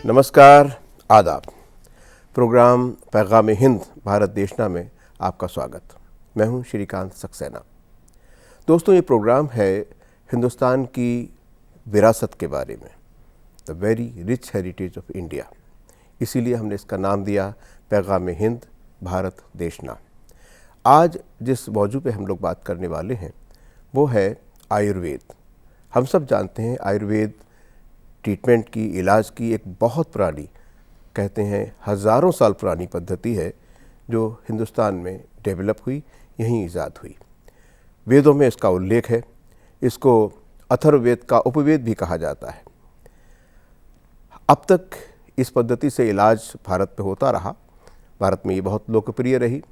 नमस्कार, आदाब। प्रोग्राम पैगाम हिंद भारत देशना में आपका स्वागत। मैं हूं श्रीकांत सक्सेना। दोस्तों, ये प्रोग्राम है हिंदुस्तान की विरासत के बारे में, the very rich heritage of India. इसीलिए हमने इसका नाम दिया पैगाम हिंद भारत देशना। आज जिस मौजू पे हम लोग बात करने वाले हैं वो है आयुर्वेद। हम सब जानते हैं आयुर्वेद ट्रीटमेंट की, इलाज की एक बहुत पुरानी, कहते हैं हज़ारों साल पुरानी पद्धति है जो हिंदुस्तान में डेवलप हुई, यहीं ईजाद हुई। वेदों में इसका उल्लेख है। इसको अथर्ववेद का उपवेद भी कहा जाता है। अब तक इस पद्धति से इलाज भारत में होता रहा, भारत में ये बहुत लोकप्रिय रही।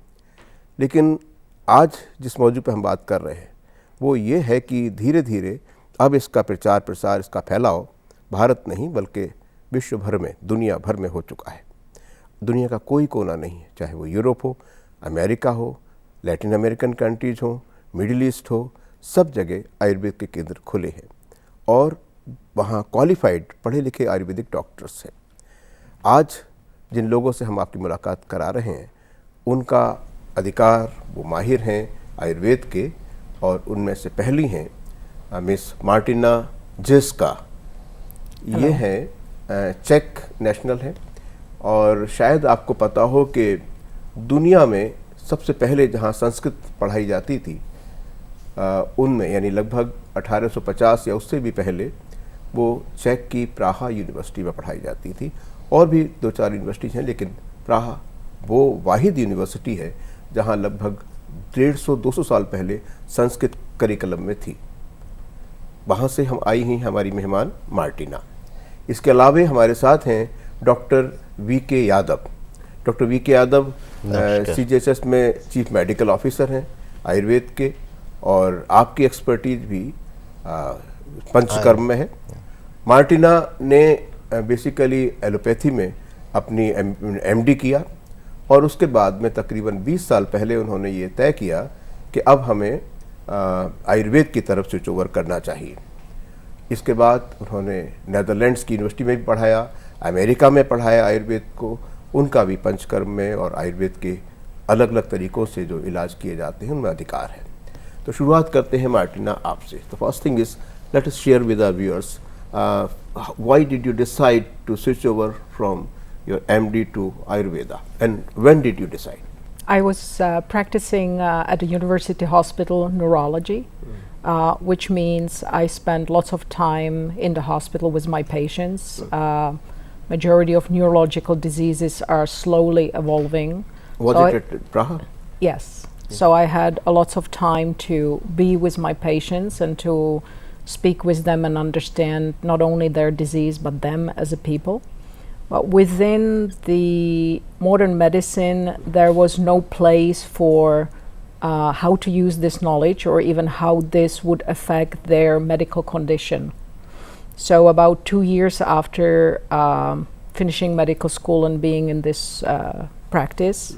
लेकिन आज जिस मौजू पर हम बात कर रहे हैं वो ये है कि धीरे धीरे अब इसका प्रचार प्रसार, इसका फैलाव भारत नहीं बल्कि विश्व भर में, दुनिया भर में हो चुका है। दुनिया का कोई कोना नहीं है, चाहे वो यूरोप हो, अमेरिका हो, लैटिन अमेरिकन कंट्रीज हो, मिडिल ईस्ट हो, सब जगह आयुर्वेद के केंद्र खुले हैं और वहाँ क्वालिफाइड पढ़े लिखे आयुर्वेदिक डॉक्टर्स हैं। आज जिन लोगों से हम आपकी मुलाकात करा रहे हैं उनका अधिकार, वो माहिर हैं आयुर्वेद के, और उनमें से पहली हैं मिस मार्टिना जिस्का। ये हैं चेक नेशनल हैं और शायद आपको पता हो कि दुनिया में सबसे पहले जहाँ संस्कृत पढ़ाई जाती थी उनमें, यानी लगभग 1850 या उससे भी पहले, वो चेक की प्राहा यूनिवर्सिटी में पढ़ाई जाती थी। और भी 2-4 यूनिवर्सिटीज़ हैं, लेकिन प्राहा वो वाहिद यूनिवर्सिटी है जहाँ लगभग 150-200 साल पहले संस्कृत करिकुलम में थी। वहाँ से हम आई हैं हमारी मेहमान मार्टिना। इसके अलावा हमारे साथ हैं doctor VK. Yadav. Doctor VK. Yadav CGHS में चीफ मेडिकल ऑफिसर हैं आयुर्वेद के, और आपकी एक्सपर्टीज भी पंचकर्म में है। मार्टिना ने बेसिकली एलोपैथी में अपनी MD किया और उसके बाद में तकरीबन 20 साल पहले उन्होंने ये तय किया कि अब हमें आयुर्वेद की तरफ स्विच ओवर करना चाहिए। इसके बाद उन्होंने नीदरलैंड्स की यूनिवर्सिटी में भी पढ़ाया, अमेरिका में पढ़ाया आयुर्वेद को। उनका भी पंचकर्म में और आयुर्वेद के अलग अलग तरीक़ों से जो इलाज किए जाते हैं उनमें अधिकार है। तो शुरुआत करते हैं मार्टिना आपसे। तो first thing is, let us share with our viewers, why did you decide to switch over from your MD to Ayurveda, and when did you decide? I was practicing at a university hospital, neurology, which means I spent lots of time in the hospital with my patients. Majority of neurological diseases are slowly evolving. Was it at Praha? Yes. So I had a lots of time to be with my patients and to speak with them and understand not only their disease but them as a people. But within the modern medicine, there was no place for how to use this knowledge or even how this would affect their medical condition. So about 2 years after finishing medical school and being in this practice,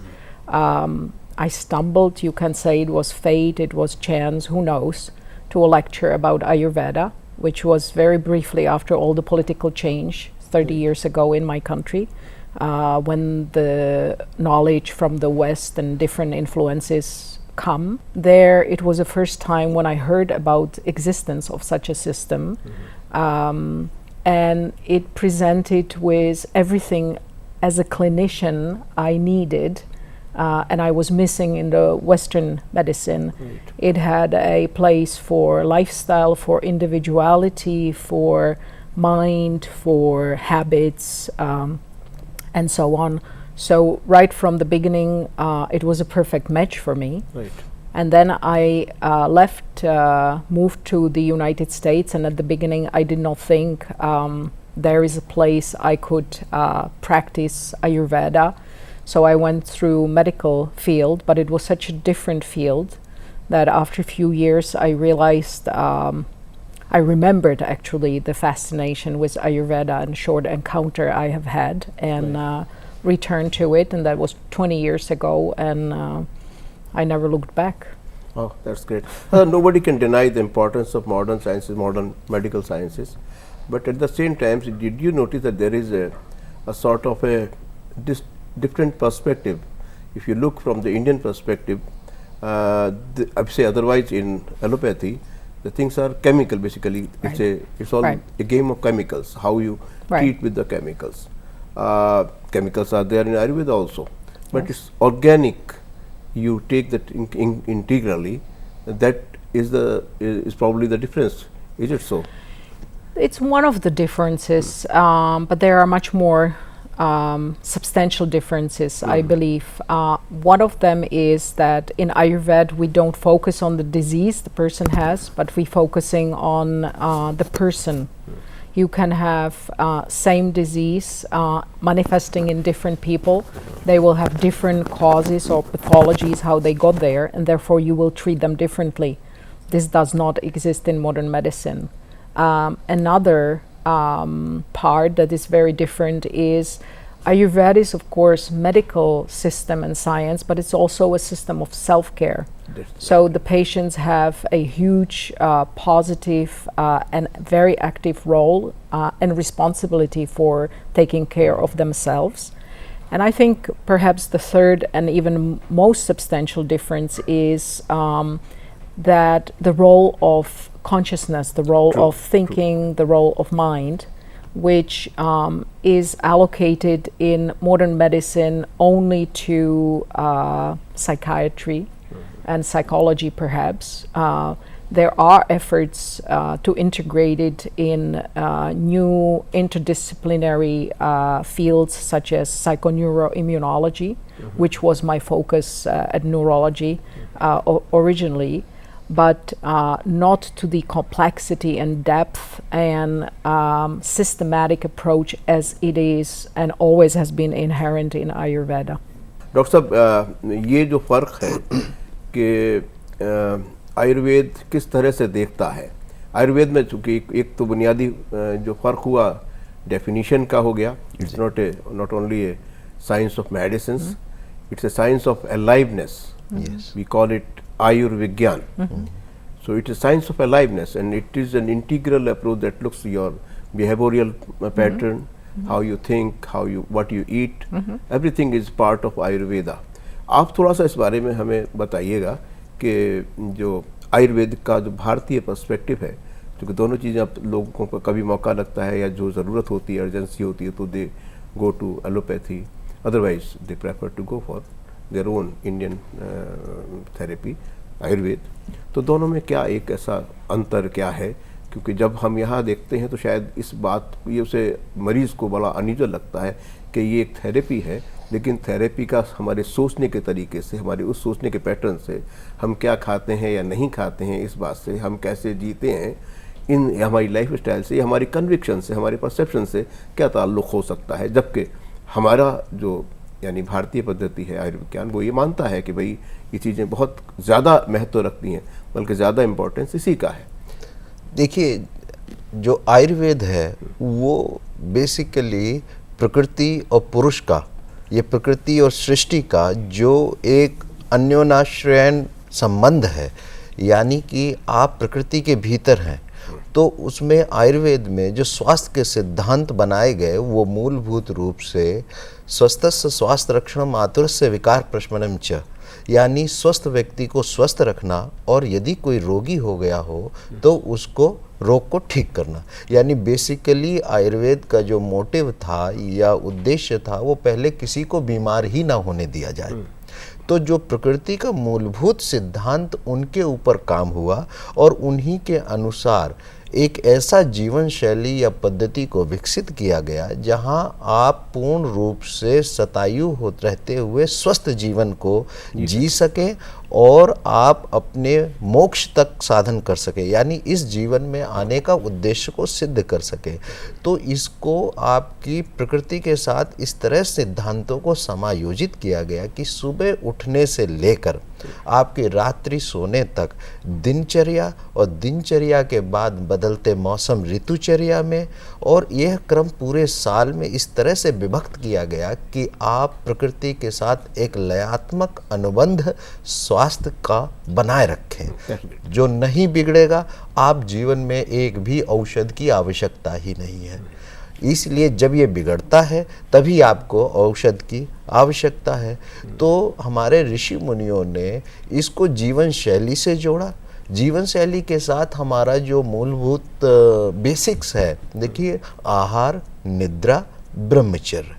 I stumbled, you can say it was fate, it was chance, who knows, to a lecture about Ayurveda, which was very briefly after all the political change 30 years ago in my country, when the knowledge from the West and different influences come. There it was the first time when I heard about existence of such a system, and it presented with everything as a clinician I needed, and I was missing in the Western medicine. Right. It had a place for lifestyle, for individuality, for mind, for habits, and so on. So right from the beginning, it was a perfect match for me. Right. And then I left, moved to the United States, and at the beginning I did not think there is a place I could practice Ayurveda. So I went through medical field, but it was such a different field that after a few years I realized I remembered actually the fascination with Ayurveda and short encounter I have had, and returned to it, and that was 20 years ago, and I never looked back. Oh, that's great. Nobody can deny the importance of modern sciences, modern medical sciences. But at the same time, did you notice that there is a sort of a different perspective. If you look from the Indian perspective, I would say otherwise in allopathy, the things are chemical basically. Right. It's all Right. a game of chemicals. How you Right. treat with the chemicals. Chemicals are there in Ayurveda also, but Yes. it's organic. You take that integrally. That is probably the difference. Is it so? It's one of the differences, but there are much more substantial differences, I believe. One of them is that in Ayurveda we don't focus on the disease the person has, but we focusing on the person. You can have same disease manifesting in different people. They will have different causes or pathologies how they got there, and therefore you will treat them differently. This does not exist in modern medicine. Another part that is very different is Ayurveda is of course medical system and science, but it's also a system of self-care. So the patients have a huge positive and very active role and responsibility for taking care of themselves. And I think perhaps the third and even most substantial difference is that the role of consciousness, the role True, of thinking, the role of mind, which is allocated in modern medicine only to psychiatry and psychology perhaps. There are efforts to integrate it in new interdisciplinary fields such as psychoneuroimmunology, which was my focus at neurology originally, but not to the complexity and depth and systematic approach as it is and always has been inherent in Ayurveda. Doctor साहब, ये जो फ़र्क है कि आयुर्वेद किस तरह से देखता है, आयुर्वेद में चूँकि एक तो बुनियादी जो फ़र्क हुआ डेफिनीशन का हो गया. It's not only a science of medicines, it's a science of aliveness. We call it Ayurvigyan. So it is science of aliveness, and it is an integral approach that looks your behavioral pattern, how you think, what you eat. Everything is part of Ayurveda. आप थोड़ा सा इस बारे में हमें बताइएगा कि जो आयुर्वेद का जो भारतीय पर्सपेक्टिव है, क्योंकि दोनों चीज़ें आप लोगों को कभी मौका लगता है या जो ज़रूरत होती है, अर्जेंसी होती है, तो they go to allopathy, otherwise they prefer to go for their own Indian therapy Ayurveda. तो दोनों में क्या एक ऐसा अंतर क्या है? क्योंकि जब हम यहाँ देखते हैं तो शायद इस बात ये उसे मरीज़ को बड़ा अनयूजुअल लगता है कि ये एक थेरेपी है, लेकिन थेरेपी का हमारे सोचने के तरीके से, हमारे उस सोचने के पैटर्न से, हम क्या खाते हैं या नहीं खाते हैं, इस बात से, हम कैसे जीते हैं, इन हमारी लाइफ स्टाइल से, हमारी कन्विक्शन से, हमारे परसेप्शन से क्या ताल्लुक़ हो सकता है. जबकि हमारा जो यानी भारतीय पद्धति है आयुर्विज्ञान, वो ये मानता है कि भाई ये चीज़ें बहुत ज़्यादा महत्व रखती हैं, बल्कि ज़्यादा इम्पोर्टेंस इसी का है. देखिए, जो आयुर्वेद है वो बेसिकली प्रकृति और पुरुष का, ये प्रकृति और सृष्टि का जो एक अन्योन्याश्रयण संबंध है, यानी कि आप प्रकृति के भीतर हैं, तो उसमें आयुर्वेद में जो स्वास्थ्य के सिद्धांत बनाए गए वो मूलभूत रूप से स्वस्थस्य स्वास्थ्य रक्षणम आतुरस्य विकार प्रशमनम च, यानी स्वस्थ व्यक्ति को स्वस्थ रखना और यदि कोई रोगी हो गया हो तो उसको रोग को ठीक करना. यानी बेसिकली आयुर्वेद का जो मोटिव था या उद्देश्य था वो पहले किसी को बीमार ही ना होने दिया जाए. तो जो प्रकृति का मूलभूत सिद्धांत उनके ऊपर काम हुआ और उन्हीं के अनुसार एक ऐसा जीवन शैली या पद्धति को विकसित किया गया जहां आप पूर्ण रूप से शतायु रहते हुए स्वस्थ जीवन को जी सकें और आप अपने मोक्ष तक साधन कर सके, यानी इस जीवन में आने का उद्देश्य को सिद्ध कर सके. तो इसको आपकी प्रकृति के साथ इस तरह सिद्धांतों को समायोजित किया गया कि सुबह उठने से लेकर आपकी रात्रि सोने तक दिनचर्या और दिनचर्या के बाद बदलते मौसम ऋतुचर्या में, और यह क्रम पूरे साल में इस तरह से विभक्त किया गया कि आप प्रकृति के साथ एक लयात्मक अनुबंध स्वास्थ्य का बनाए रखें, जो नहीं बिगड़ेगा. आप जीवन में एक भी औषध की आवश्यकता ही नहीं है. इसलिए जब ये बिगड़ता है तभी आपको औषध की आवश्यकता है। तो हमारे ऋषि मुनियों ने इसको जीवन शैली से जोड़ा। जीवन शैली के साथ हमारा जो मूलभूत बेसिक्स है, देखिए आहार, निद्रा, ब्रह्मचर्य।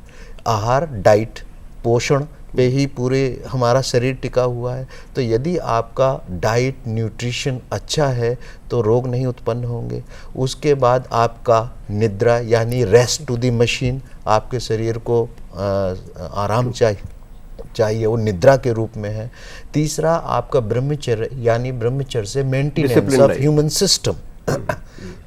आहार, डाइट, पोषण पे ही पूरे हमारा शरीर टिका हुआ है। तो यदि आपका डाइट, न्यूट्रिशन अच्छा है तो रोग नहीं उत्पन्न होंगे। उसके बाद आपका निद्रा यानी रेस्ट टू द मशीन, आपके शरीर को आराम चाहिए, वो निद्रा के रूप में है। तीसरा आपका ब्रह्मचर्य, यानी ब्रह्मचर्य से मेंटेनेंस ऑफ ह्यूमन सिस्टम।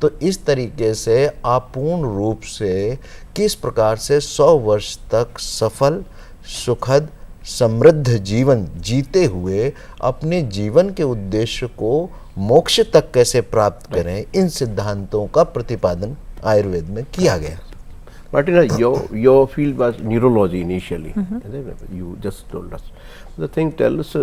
तो इस तरीके से आप पूर्ण रूप से किस प्रकार से 100 वर्ष तक सफल, सुखद, समृद्ध जीवन जीते हुए अपने जीवन के उद्देश्य को मोक्ष तक कैसे प्राप्त करें, इन सिद्धांतों का प्रतिपादन आयुर्वेद में किया गया। Martina, your field was neurology initially. You just told us. The thing, tell us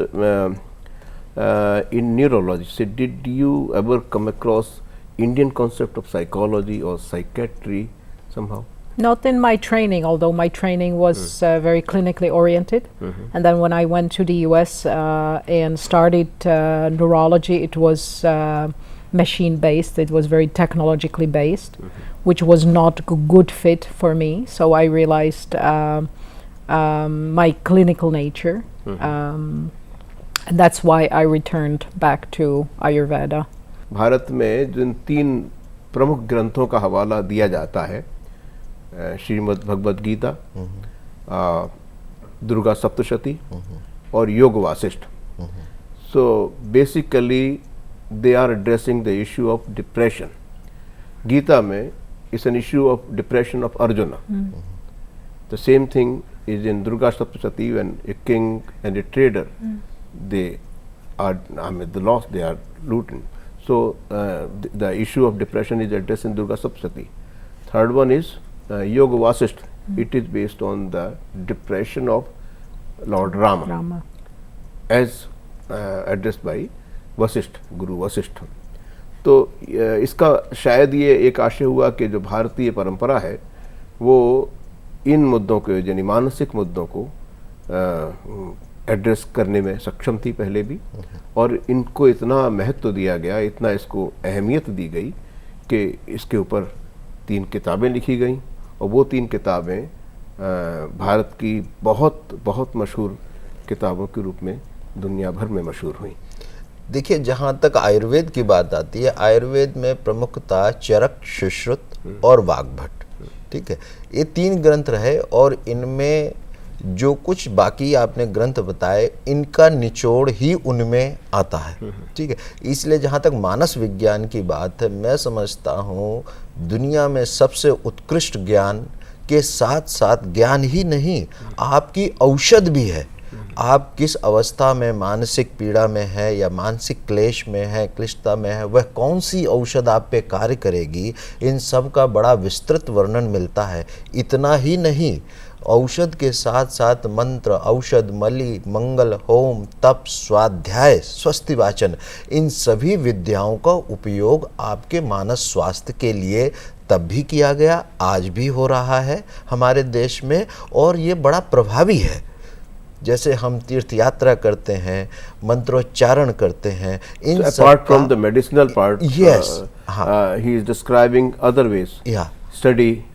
in neurology, so did you ever come across Indian concept of psychology or psychiatry somehow? Not in my training, although my training was very clinically oriented. And then when I went to the US and started neurology, it was machine based, it was very technologically based, which was not a good fit for me. So I realized my clinical nature, and that's why I returned back to Ayurveda. Bharat में जिन 3 प्रमुख ग्रंथों का हवाला दिया जाता है, श्रीमद् भगवद गीता, दुर्गा सप्तशती और योग Vasishtha. So basically they are addressing the issue of depression. Gita में is an issue of depression of Arjuna. The same thing is in Durga Saptashati, when a king and a trader, they are, I mean, the loss they are looting. So the issue of depression is addressed in Durga Saptashati. Third one is Yoga Vasishtha. It is based on the depression of Lord Rama. As addressed by Vashishtha, गुरु वशिष्ठ. तो इसका शायद ये एक आशय हुआ कि जो भारतीय परंपरा है वो इन मुद्दों को, यानी मानसिक मुद्दों को एड्रेस करने में सक्षम थी पहले भी, और इनको इतना महत्व दिया गया, इतना इसको अहमियत दी गई कि इसके ऊपर 3 किताबें लिखी गईं, और वो 3 किताबें भारत की बहुत बहुत मशहूर किताबों के रूप में दुनिया भर में मशहूर हुई. देखिए, जहाँ तक आयुर्वेद की बात आती है, आयुर्वेद में प्रमुखता चरक, सुश्रुत और वाग्भट, ठीक है, ये 3 ग्रंथ रहे, और इनमें जो कुछ बाकी आपने ग्रंथ बताए, इनका निचोड़ ही उनमें आता है, ठीक है. इसलिए जहाँ तक मानस विज्ञान की बात है, मैं समझता हूँ दुनिया में सबसे उत्कृष्ट ज्ञान के साथ साथ ज्ञान ही नहीं, आपकी औषध भी है. आप किस अवस्था में, मानसिक पीड़ा में है या मानसिक क्लेश में है, क्लिष्टता में है, वह कौन सी औषध आप पे कार्य करेगी, इन सब का बड़ा विस्तृत वर्णन मिलता है. इतना ही नहीं, औषध के साथ साथ मंत्र, औषध, मलि, मंगल, होम, तप, स्वाध्याय, स्वस्ति वाचन, इन सभी विद्याओं का उपयोग आपके मानस स्वास्थ्य के लिए तब भी किया गया, आज भी हो रहा है हमारे देश में, और ये बड़ा प्रभावी है. जैसे हम तीर्थ यात्रा करते हैं, मंत्रोच्चारण करते हैं, इन सब apart from the medicinal part, yes, he is describing other ways. Yeah. Study,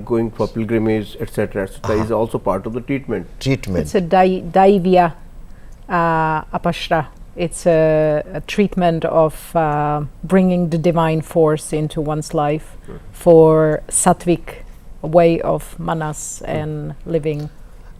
going for pilgrimage, etc., is also part of the treatment. It's a daivya apashra. It's a treatment of bringing the divine force into one's life for sattvic way of manas and living.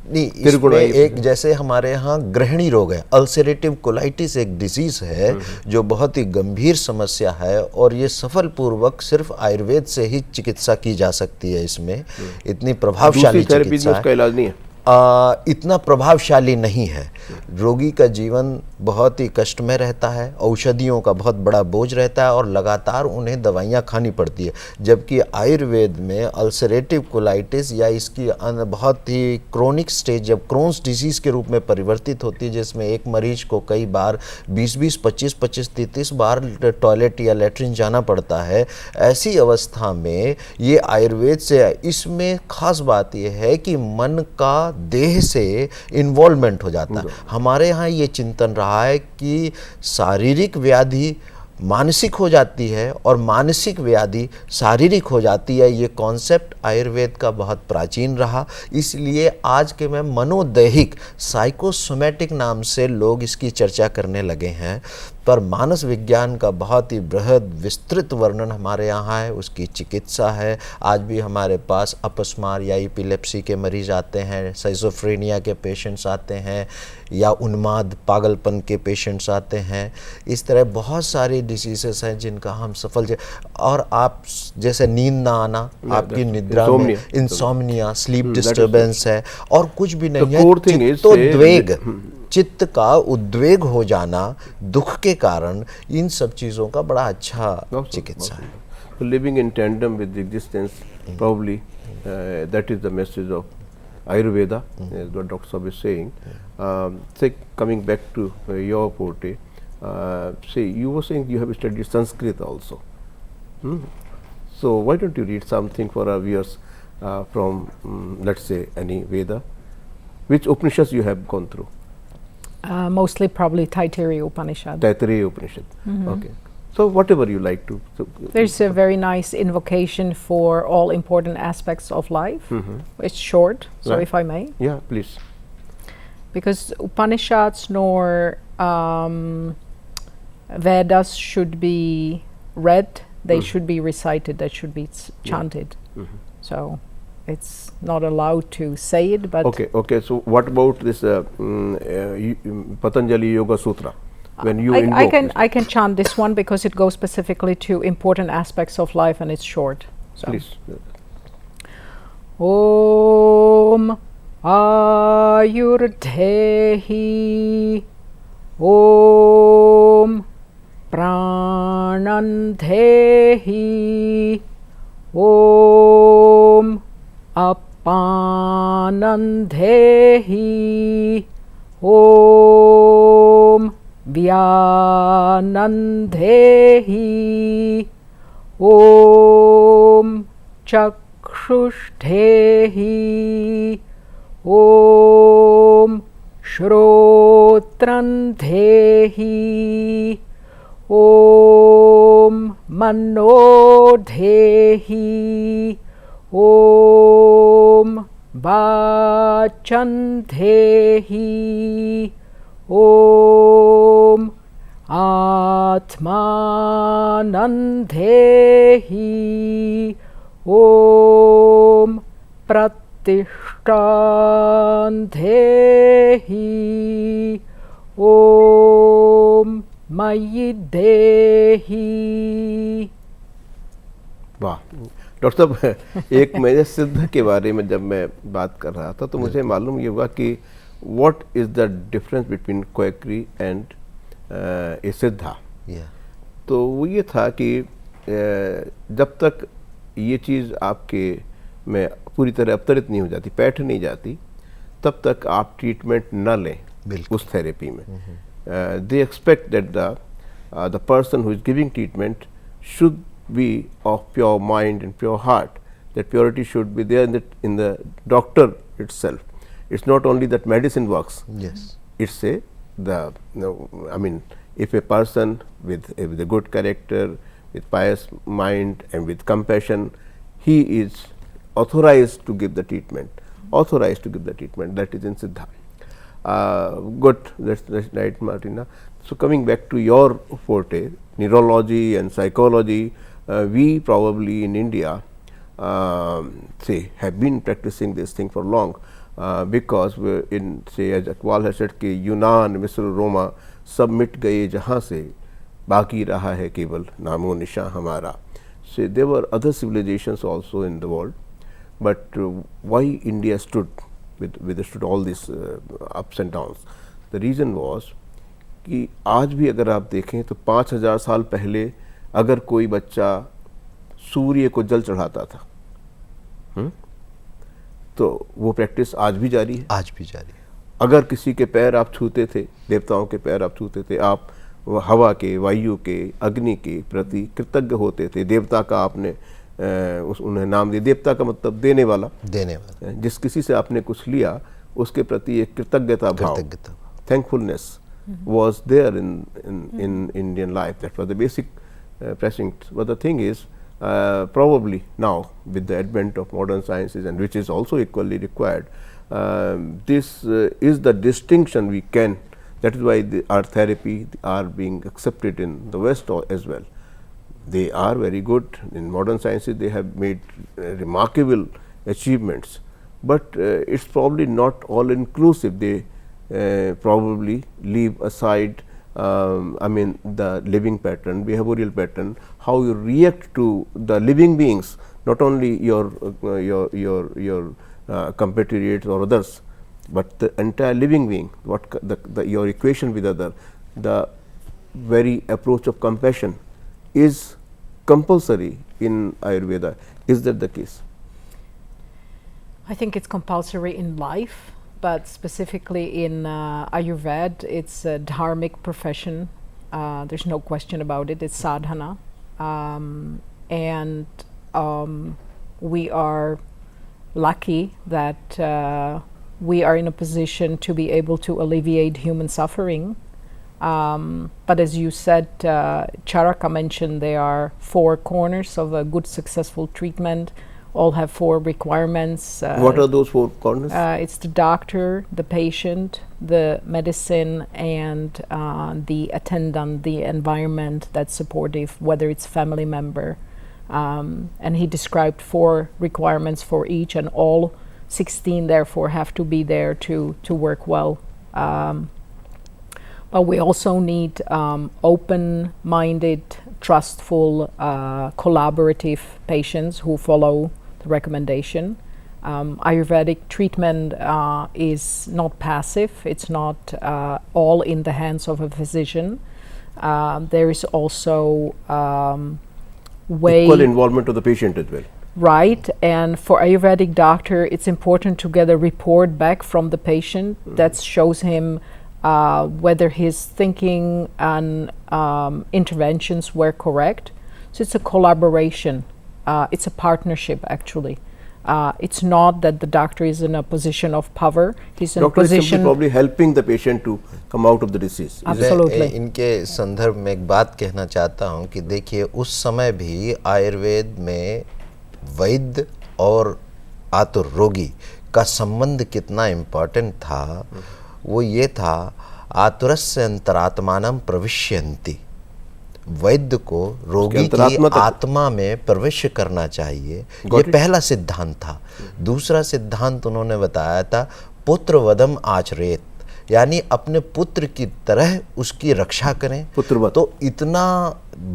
नहीं, इसमें एक जैसे हमारे यहाँ गृहिणी रोग है, ulcerative colitis एक डिजीज है जो बहुत ही गंभीर समस्या है, और ये सफल पूर्वक सिर्फ आयुर्वेद से ही चिकित्सा की जा सकती है. इसमें इतनी प्रभावशाली चिकित्सा है. इसका इलाज नहीं है. इतना प्रभावशाली नहीं है। रोगी का जीवन बहुत ही कष्ट में रहता है, औषधियों का बहुत बड़ा बोझ रहता है और लगातार उन्हें दवाइयाँ खानी पड़ती है। जबकि आयुर्वेद में अल्सरेटिव कोलाइटिस या इसकी बहुत ही क्रोनिक स्टेज जब क्रोन्स डिजीज़ के रूप में परिवर्तित होती है, जिसमें एक मरीज को कई बार 20-20, 25-25, 33 बार टॉयलेट या लेटरिन जाना पड़ता है, ऐसी अवस्था में ये आयुर्वेद से इसमें खास बात यह है कि मन का देह से इन्वॉल्वमेंट हो जाता है। हमारे यहाँ ये चिंतन रहा है कि शारीरिक व्याधि मानसिक हो जाती है और मानसिक व्याधि शारीरिक हो जाती है। ये कॉन्सेप्ट आयुर्वेद का बहुत प्राचीन रहा, इसलिए आज के में मनोदैहिक साइकोसोमैटिक नाम से लोग इसकी चर्चा करने लगे हैं। पर मानस विज्ञान का बहुत ही बृहद विस्तृत वर्णन हमारे यहाँ है, उसकी चिकित्सा है। आज भी हमारे पास अपस्मार या एपिलेप्सी के मरीज आते हैं, साइजोफ्रेनिया के पेशेंट्स आते हैं, या उन्माद पागलपन के पेशेंट्स आते हैं। इस तरह बहुत सारी डिसीजेस हैं जिनका हम सफल और आप जैसे नींद ना आना, आपकी निद्रा में इंसोम्निया, स्लीप डिस्टर्बेंस है, और कुछ भी नहीं है, चित्तोद्वेग, चित्त का उद्वेग हो जाना दुख के कारण, इन सब चीज़ों का बड़ा अच्छा चिकित्सा है। Living in tandem with existence, probably that is the message of Ayurveda, as what Dr. Saab is saying. Say, coming back to your forte, say you were saying you have studied Sanskrit also. So why don't you read something for our viewers from, let's say, any Veda? Which Upanishads you have gone through? Mostly probably Taittiriya Upanishad. Taittiriya Upanishad. Okay. So whatever you like to. There's a very nice invocation for all important aspects of life. It's short, so Right. if I may. Yeah, please. Because Upanishads nor Vedas should be read, they should be recited, they should be chanted. So it's not allowed to say it, but Okay. So what about this Patanjali Yoga Sutra? When you invoke I can chant this one because it goes specifically to important aspects of life and it's short. So. please. Om Ayurdehi, Om Pranandehi, Om Apanandehi, Om Vyanandehi, Om Chakshushtehi, Om Shrotrandehi, Om Manodhehi, Om Vachandehi, Om Atmanandehi, Om Pratishtandehi, Om Mayidehi. वाह doctor साहब, एक मेरे सिद्ध के बारे में जब मैं बात कर रहा था तो मुझे मालूम ये हुआ कि what is the difference between quackery and a Siddha. तो वो ये था कि जब तक ये चीज़ आपके में पूरी तरह अवतरित नहीं हो जाती, बैठ नहीं जाती, तब तक आप ट्रीटमेंट न लें उस थेरेपी में। They expect that the person who is giving treatment should be of pure mind and pure heart. That purity should be there in the doctor itself. It's not only that medicine works. Yes. It's I mean, if a person with a good character, with pious mind and with compassion, he is authorized to give the treatment. Authorized to give the treatment. That is in Siddha. Good. That's right, Martina. So coming back to your forte, neurology and psychology. We probably in India have been practicing this thing for long because in as Iqbal has said कि यूनान, मिस्र, रोमा सब मिट गए जहाँ से, बाकी रहा है केवल नामो निशान हमारा. So there were other civilizations also in the world, but why India stood withstood all these ups and downs. The reason was कि आज भी अगर आप देखें तो 5000 साल पहले अगर कोई बच्चा सूर्य को जल चढ़ाता था, तो वो प्रैक्टिस आज भी जारी है। आज भी जारी है। अगर किसी के पैर आप छूते थे, देवताओं के पैर आप छूते थे, आप हवा के, वायु के, अग्नि के प्रति कृतज्ञ होते थे। देवता का आपने उन्हें नाम दिया। देवता का मतलब देने वाला, जिस किसी से आपने कुछ लिया उसके प्रति एक कृतज्ञता भाव, thankfulness was there in Indian life. That was the basic precinct. But the thing is, probably now with the advent of modern sciences, and which is also equally required, this is the distinction we can. That is why our therapy are being accepted in the West as well. They are very good in modern sciences. They have made remarkable achievements, but it's probably not all inclusive. They probably leave aside I mean the living pattern, behavioral pattern, how you react to the living beings, not only your compatriots or others, but the entire living being. What your equation with other, the very approach of compassion is compulsory in Ayurveda. Is that the case? I think it's compulsory in life, but specifically in Ayurveda, it's a dharmic profession. There's no question about it. It's sadhana, and we are lucky that we are in a position to be able to alleviate human suffering. But as you said, Charaka mentioned there are 4 corners of a good successful treatment. All have 4 requirements. What are those 4 corners? It's the doctor, the patient, the medicine, and the attendant, the environment that's supportive, whether it's family member. And he described 4 requirements for each, and all 16 therefore have to be there to work well. But we also need open-minded, trustful, collaborative patients who follow the recommendation. Ayurvedic treatment is not passive. It's not all in the hands of a physician. There is also equal involvement of the patient as well. Right, and for Ayurvedic doctor, it's important to get a report back from the patient that shows him whether his thinking and interventions were correct. So it's a collaboration. It's a partnership, actually. It's not that the doctor is in a position of power. He's in a position. Doctor is probably helping the patient to come out of the disease. Absolutely. इनके संदर्भ में एक बात कहना चाहता हूँ कि देखिए उस समय भी आयुर्वेद में वैद्य और आतुर रोगी का संबंध कितना इम्पोर्टेंट था। वो ये था, आतुरस्य अंतरात्मानं प्रविश्यन्ति, वैद्य को रोगी की आत्मा में प्रवेश करना चाहिए। ये पहला सिद्धांत था। दूसरा सिद्धांत उन्होंने बताया था, पुत्र वधम आचरेत, यानी अपने पुत्र की तरह उसकी रक्षा करें। तो इतना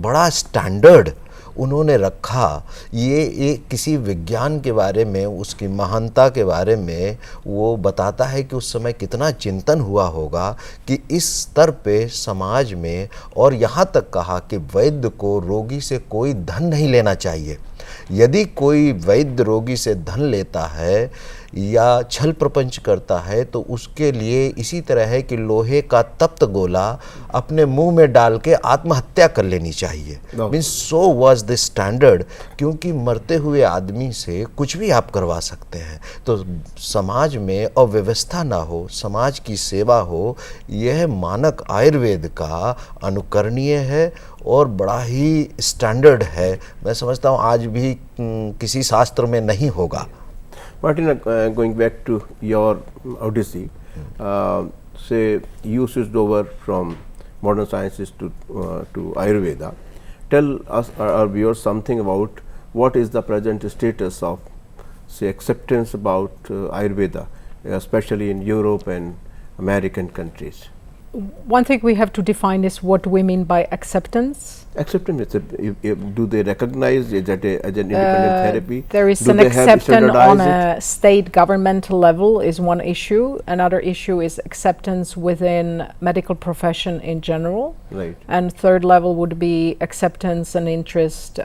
बड़ा स्टैंडर्ड उन्होंने रखा। ये किसी विज्ञान के बारे में, उसकी महानता के बारे में वो बताता है कि उस समय कितना चिंतन हुआ होगा कि इस स्तर पे समाज में, और यहाँ तक कहा कि वैद्य को रोगी से कोई धन नहीं लेना चाहिए। यदि कोई वैद्य रोगी से धन लेता है या छल प्रपंच करता है तो उसके लिए इसी तरह है कि लोहे का तप्त गोला अपने मुंह में डाल के आत्महत्या कर लेनी चाहिए। Means so was the standard, क्योंकि मरते हुए आदमी से कुछ भी आप करवा सकते हैं। तो समाज में अव्यवस्था ना हो, समाज की सेवा हो, यह मानक आयुर्वेद का अनुकरणीय है और बड़ा ही स्टैंडर्ड है। मैं समझता हूँ आज भी किसी शास्त्र में नहीं होगा। Martina, going back to your odyssey, say you switched over from modern sciences to Ayurveda. Tell us, our viewers, something about what is the present status of, say, acceptance about Ayurveda, especially in Europe and American countries. one thing we have to define is what we mean by acceptance. Acceptance, do they recognize it as an independent therapy? There is Do an they have acceptance on standardized a state governmental level is one issue. Another issue is acceptance within medical profession in general. Right. And third level would be acceptance and interest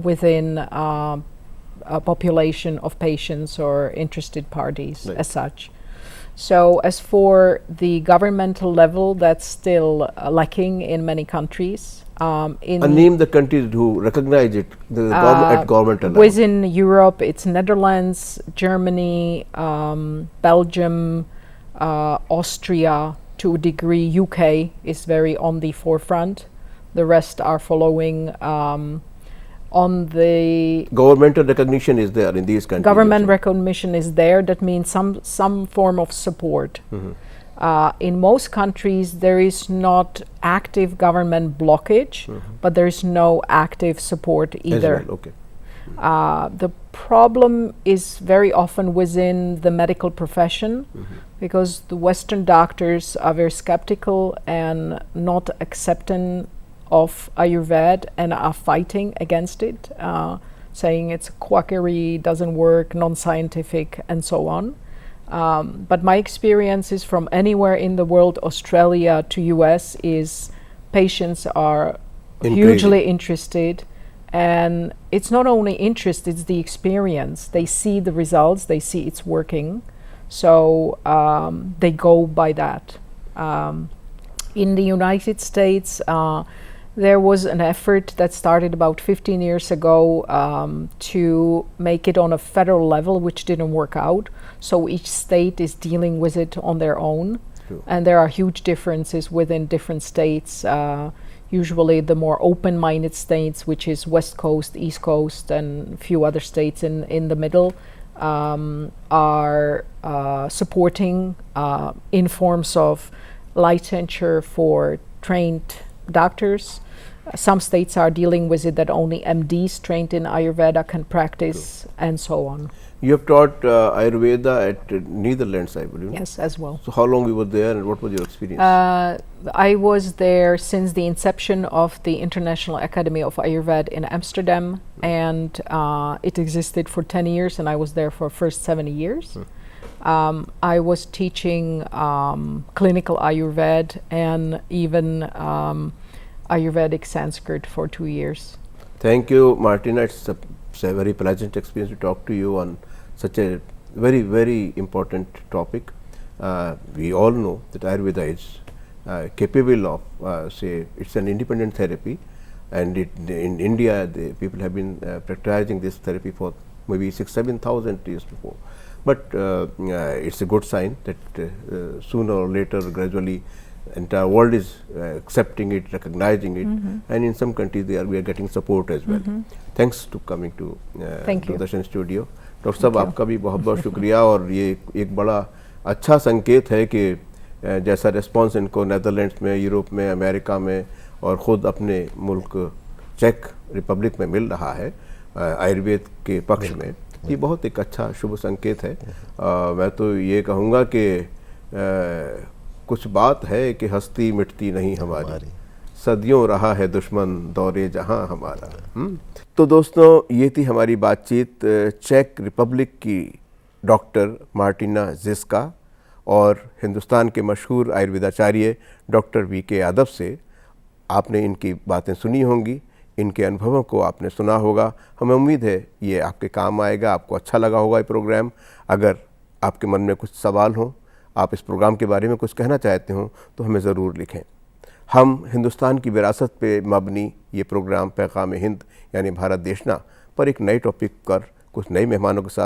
within a population of patients or interested parties Right. as such. So as for the governmental level, that's still lacking in many countries. Name the countries who recognize it at governmental level. Within Europe, it's Netherlands, Germany, Belgium, Austria, to a degree UK is very on the forefront. The rest are following on the Governmental recognition is there in these countries. government also. recognition is there. That means some form of support. In most countries, there is not active government blockage, but there is no active support As either. well, okay. The problem is very often within the medical profession, because the Western doctors are very skeptical and not accepting of Ayurveda and are fighting against it, saying it's quackery, doesn't work, non-scientific, and so on. But my experience is from anywhere in the world, Australia to US, is patients are hugely interested. And it's not only interest, it's the experience. They see the results, they see it's working. So they go by that. In the United States, there was an effort that started about 15 years ago to make it on a federal level, which didn't work out. So each state is dealing with it on their own. True. And there are huge differences within different states. Usually the more open-minded states, which is West Coast, East Coast, and a few other states in the middle, are supporting in forms of licensure for trained doctors. Some states are dealing with it that only MDs trained in Ayurveda can practice, and so on. You have taught Ayurveda at Netherlands, I believe. Yes, as well. So how long you were there and what was your experience? I was there since the inception of the International Academy of Ayurveda in Amsterdam, and it existed for 10 years, and I was there for first 70 years. I was teaching clinical Ayurveda and even Ayurvedic Sanskrit for 2 years. Thank you, Martina. It's a very pleasant experience to talk to you on such a very, very important topic. We all know that Ayurveda is capable of, say, it's an independent therapy, and in India, the people have been practicing this therapy for maybe 6,000–7,000 years before. But it's a good sign that sooner or later, gradually, entire world is accepting it, recognizing it, and in some countries we are getting support as well. Thanks to coming to Doordarshan studio. Doctor साहब, आपका भी बहुत बहुत शुक्रिया, और ये एक बड़ा अच्छा संकेत है कि जैसा रिस्पांस इनको नेदरलैंड्स में, यूरोप में, अमेरिका में और ख़ुद अपने मुल्क चेक रिपब्लिक में मिल रहा है आयुर्वेद के पक्ष में, ये बहुत एक अच्छा शुभ संकेत है. मैं तो ये कहूँगा कि कुछ बात है कि हस्ती मिटती नहीं हमारी, सदियों रहा है दुश्मन दौरे जहां हमारा. तो दोस्तों, ये थी हमारी बातचीत चेक रिपब्लिक की डॉक्टर मार्टिना ज़िस्का और हिंदुस्तान के मशहूर आयुर्वेदाचार्य डॉक्टर वीके यादव से. आपने इनकी बातें सुनी होंगी, इनके अनुभवों को आपने सुना होगा. हमें उम्मीद है ये आपके काम आएगा, आपको अच्छा लगा होगा ये प्रोग्राम. अगर आपके मन में कुछ सवाल हों, आप इस प्रोग्राम के बारे में कुछ कहना चाहते हो, तो हमें ज़रूर लिखें. हम हिंदुस्तान की विरासत पे मबनी ये प्रोग्राम पैगाम हिंद यानी भारत देशना पर एक नए टॉपिक पर कुछ नए मेहमानों के साथ